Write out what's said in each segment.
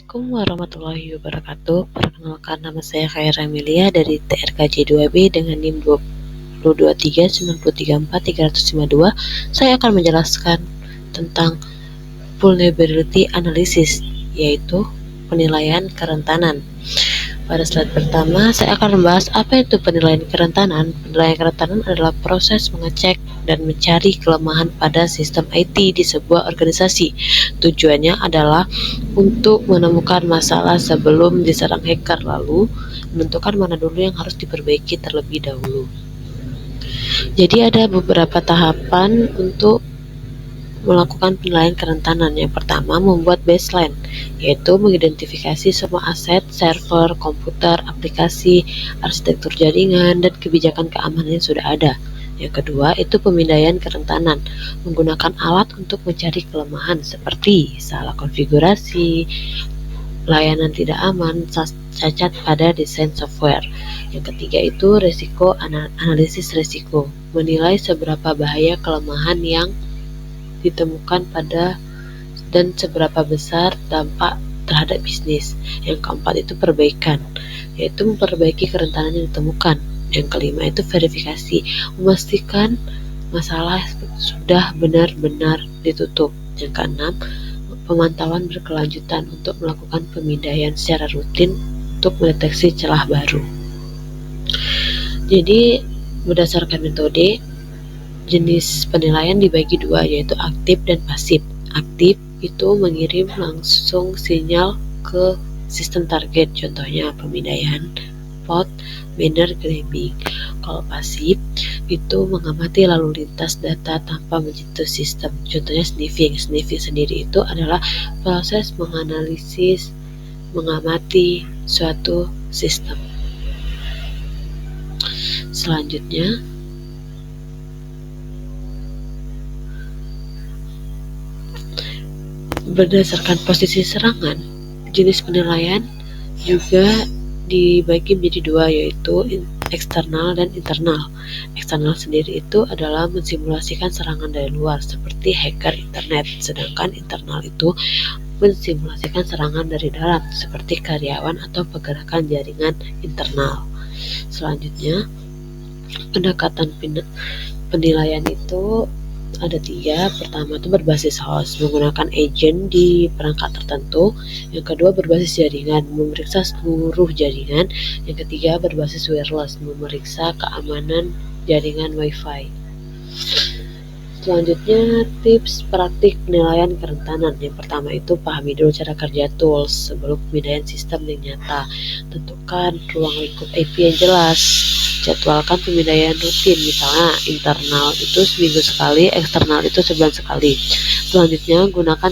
Assalamualaikum warahmatullahi wabarakatuh. Perkenalkan, nama saya Khaira Amelia dari TRKJ 2B dengan NIM 223934352. Saya akan menjelaskan tentang vulnerability analysis, yaitu penilaian kerentanan. Pada slide pertama, saya akan membahas apa itu penilaian kerentanan. Penilaian kerentanan adalah proses mengecek dan mencari kelemahan pada sistem IT di sebuah organisasi. Tujuannya adalah untuk menemukan masalah sebelum diserang hacker, lalu menentukan mana dulu yang harus diperbaiki terlebih dahulu. Jadi ada beberapa tahapan untuk melakukan penilaian kerentanan. Yang pertama, membuat baseline, yaitu mengidentifikasi semua aset, server, komputer, aplikasi, arsitektur jaringan, dan kebijakan keamanan yang sudah ada. Yang kedua, itu pemindaian kerentanan, menggunakan alat untuk mencari kelemahan seperti salah konfigurasi, layanan tidak aman, cacat pada desain software. Yang ketiga itu resiko analisis resiko, menilai seberapa bahaya kelemahan yang ditemukan pada dan seberapa besar dampak terhadap bisnis. Yang keempat itu perbaikan, yaitu memperbaiki kerentanan yang ditemukan. Yang kelima itu verifikasi, memastikan masalah sudah benar-benar ditutup. Yang keenam, pemantauan berkelanjutan untuk melakukan pemindaian secara rutin untuk mendeteksi celah baru. Jadi berdasarkan metode, jenis penilaian dibagi dua, yaitu aktif dan pasif. Aktif itu mengirim langsung sinyal ke sistem target, contohnya pemindaian, port, banner, grabbing. Kalau pasif itu mengamati lalu lintas data tanpa menyentuh sistem, contohnya sniffing. Sniffing sendiri itu adalah proses menganalisis, mengamati suatu sistem. Selanjutnya, berdasarkan posisi serangan, jenis penilaian juga dibagi menjadi dua, yaitu eksternal dan internal. Eksternal sendiri itu adalah mensimulasikan serangan dari luar seperti hacker internet, sedangkan internal itu mensimulasikan serangan dari dalam seperti karyawan atau pergerakan jaringan internal. Selanjutnya, pendekatan penilaian itu ada tiga. Pertama itu berbasis host, menggunakan agent di perangkat tertentu. Yang kedua berbasis jaringan, memeriksa seluruh jaringan. Yang ketiga berbasis wireless, memeriksa keamanan jaringan wifi. Selanjutnya, tips praktik penilaian kerentanan. Yang pertama itu pahami dulu cara kerja tools sebelum pemindaian sistem yang nyata. Tentukan ruang lingkup IP yang jelas. Jadwalkan pemindaian rutin, misalnya internal itu seminggu sekali, eksternal itu sebulan sekali. Selanjutnya, gunakan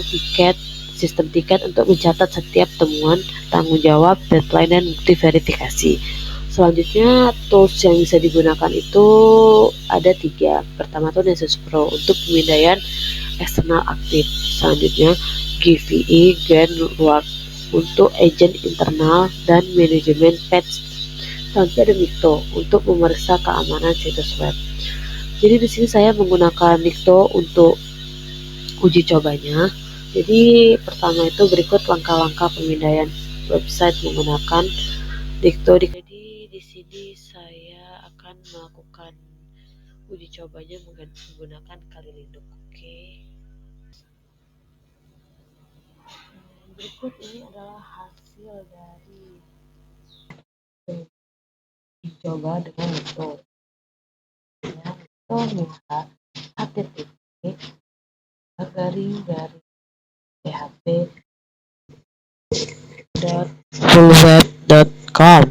sistem tiket untuk mencatat setiap temuan, tanggung jawab, deadline, dan bukti verifikasi. Selanjutnya, tools yang bisa digunakan itu ada tiga. Pertama itu Nessus Pro untuk pemindaian eksternal aktif. Selanjutnya, GVE Genwork untuk agent internal dan manajemen patch. Selanjutnya ada Nikto untuk memeriksa keamanan situs web. Jadi di sini saya menggunakan Nikto untuk uji cobanya. Jadi pertama itu berikut langkah-langkah pemindaian website menggunakan Nikto. Jadi di sini saya akan melakukan uji cobanya menggunakan Kali Linux. Oke. Berikut ini adalah hasil dari dicoba dengan Nikto. Ya, Nikto minta http://php.fullweb.com,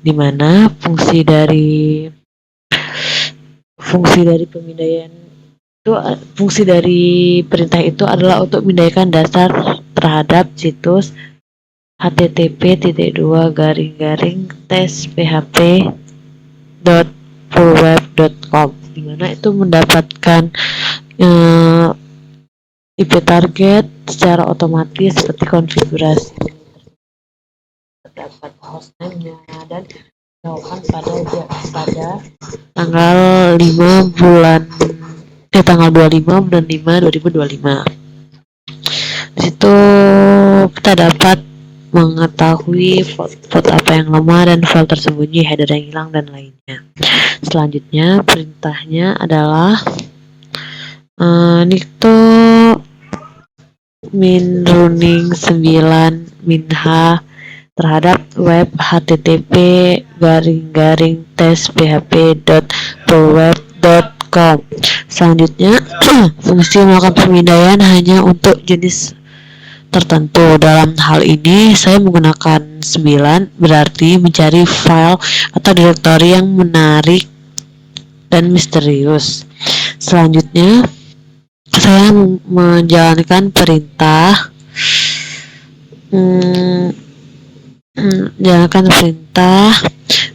di mana fungsi dari pemindaian itu, fungsi dari perintah itu adalah untuk memindaikan dasar terhadap situs http://test.php.fullweb.com, di mana itu mendapatkan IP target secara otomatis seperti konfigurasi, terdapat hostname-nya, dan dilakukan pada tanggal 25 bulan 5 2025. Di situ kita dapat mengetahui port apa yang lemah dan file tersembunyi, header yang hilang, dan lainnya. Selanjutnya, perintahnya adalah Nikto min running 9 minha terhadap web http tes php.purweb.com. Selanjutnya, fungsi melakukan pemindaian hanya untuk jenis tertentu. Dalam hal ini, saya menggunakan 9, berarti mencari file atau direktori yang menarik dan misterius. Selanjutnya, saya menjalankan perintah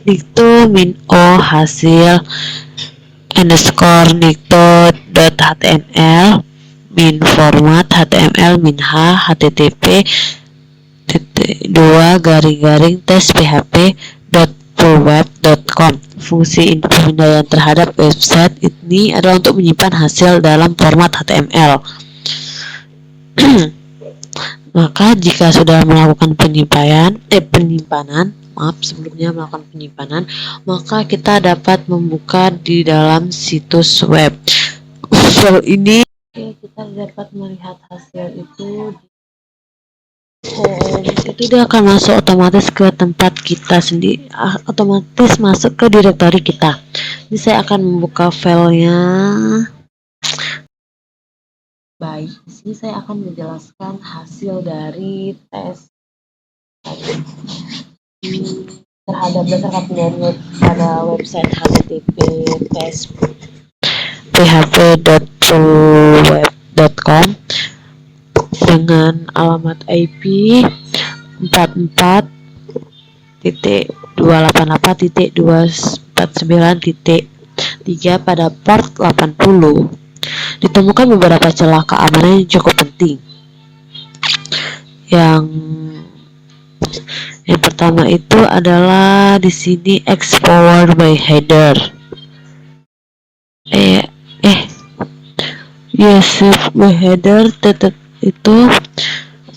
nikto min o hasil _nikto.html min format html minha http tes php.purweb.com. Fungsi pemindaian terhadap website ini adalah untuk menyimpan hasil dalam format HTML. Maka jika sudah melakukan penyimpanan, maka kita dapat membuka di dalam situs web. File ini kita dapat melihat hasil itu dia akan masuk otomatis ke tempat kita sendiri, otomatis masuk ke direktori kita. Jadi saya akan membuka filenya. Baik, di sini saya akan menjelaskan hasil dari tes terhadap berdasarkan penilaian pada website http tes php.purweb.com dengan alamat IP 44.288.249.3 pada port 80. Ditemukan beberapa celah keamanan yang cukup penting. Yang pertama itu adalah di sini export by header. By header itu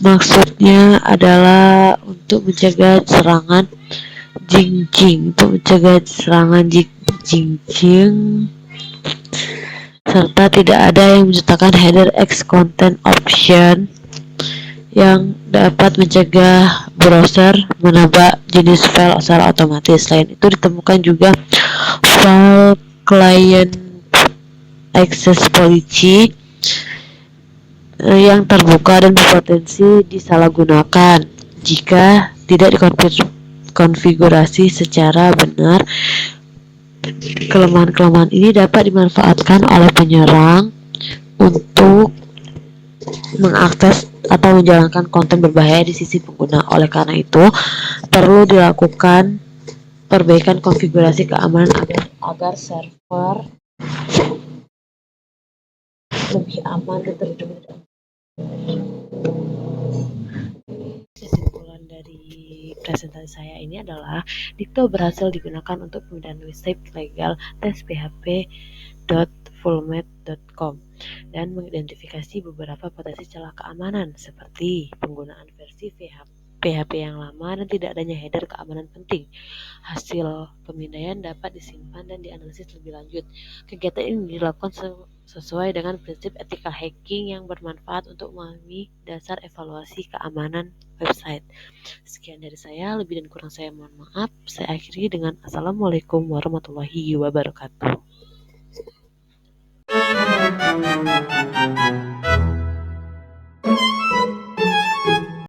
maksudnya adalah untuk mencegah serangan jing-jing, serta tidak ada yang menyertakan header X content option yang dapat mencegah browser menambah jenis file secara otomatis. Selain itu ditemukan juga file client access policy yang terbuka dan berpotensi disalahgunakan jika tidak dikonfigurasi secara benar. Kelemahan-kelemahan ini dapat dimanfaatkan oleh penyerang untuk mengakses atau menjalankan konten berbahaya di sisi pengguna. Oleh karena itu, perlu dilakukan perbaikan konfigurasi keamanan agar server lebih aman dan terlindungi. Kesimpulan dari presentasi saya ini adalah Nikto berhasil digunakan untuk pemindahan website legal tes php.purweb.com dan mengidentifikasi beberapa potensi celah keamanan seperti penggunaan versi PHP yang lama dan tidak adanya header keamanan penting. Hasil pemindaian dapat disimpan dan dianalisis lebih lanjut. Kegiatan ini dilakukan sesuai dengan prinsip ethical hacking yang bermanfaat untuk memahami dasar evaluasi keamanan website. Sekian dari saya, lebih dan kurang saya mohon maaf. Saya akhiri dengan Assalamualaikum warahmatullahi wabarakatuh.